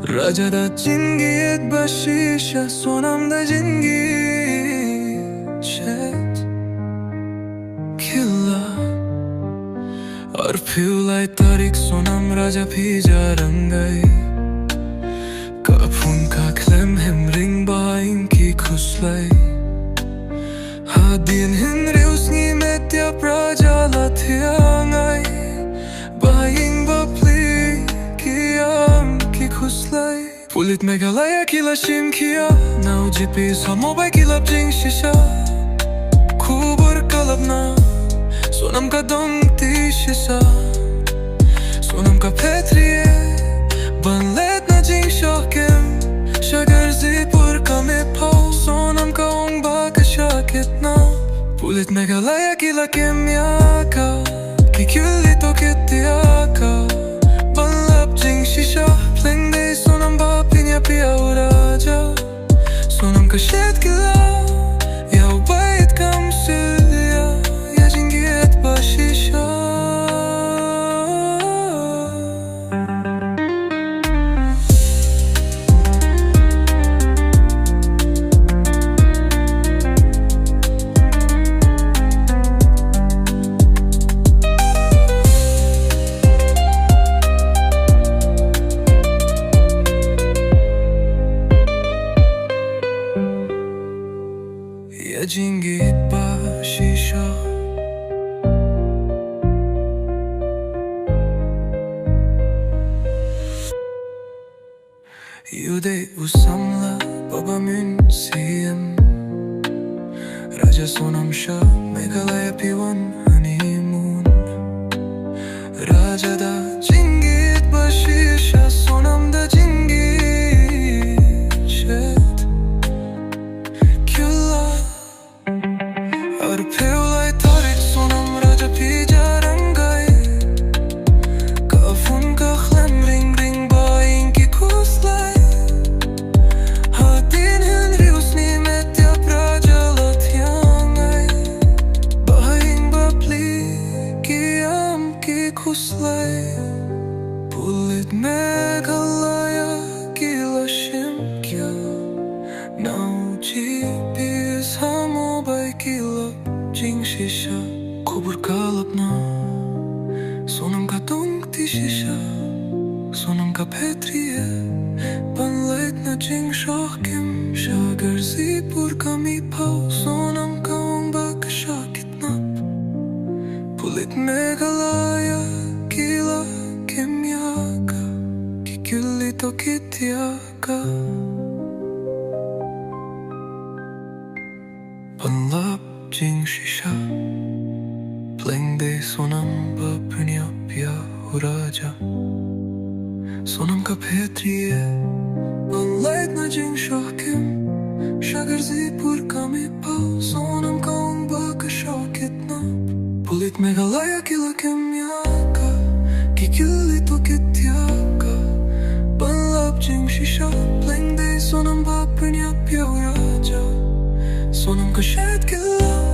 Rajada jingi ek bashisha sonamda jingi chet killa और फ्यूलाई तारीख सोनम राजा भीजा रंगाई कफून का khlem hem ring baing की खुशलाई hadin hin reusni metya prajala thiangai baing bapli kiam ki khuslai pulit megalaya kilashim kia now jipi samobai kilap jing shisha kubur kalabna sonam ka dong ti shisha sonam ka petriye banlet na jing shokem shagar zipur ka me pau sonam ka ong ba ka shaketna pulit megalaya kila kemyaka ki külli to kettiaka banlap jing shisha pleng de sonam ba pyniap uraja sonam ka shet kila ya bait kam silya ya jingi et bashisha jingi bashisha yude usamla baba münsiyem raja sonam sha megalaya piwan honeymoon raja da jingi bashisha sonam da jingi chet और फेवलाई तारीख सोनम राजा भीजा रंगाई कफून का khlem ring ring baing की खुशलाई hadin hin reusni metya prajala thiangai baing bapli kiam ki khuslai pulit megalaya kilashim kya now jipi samobai kila jing shisha kubur kalapna sonam ka dong ti shisha sonam ka petriye banlet na jing shokim shagar zipur ka mi pau sonam ka ong ba ka shakitna pulit megalaya kila kemyaka ki külli to kittiaka banlap jing shisha pleng de sonam ba pyniap uraja sonam ka petriye banlet na jing shokim shagar zipur ka me pau sonam ka ong ba ka shaketna pulit megalaya kila kemyaka ki külli to kittiaka banlap jing shisha pleng de sonam ba pyniap uraja sonam ka shet killa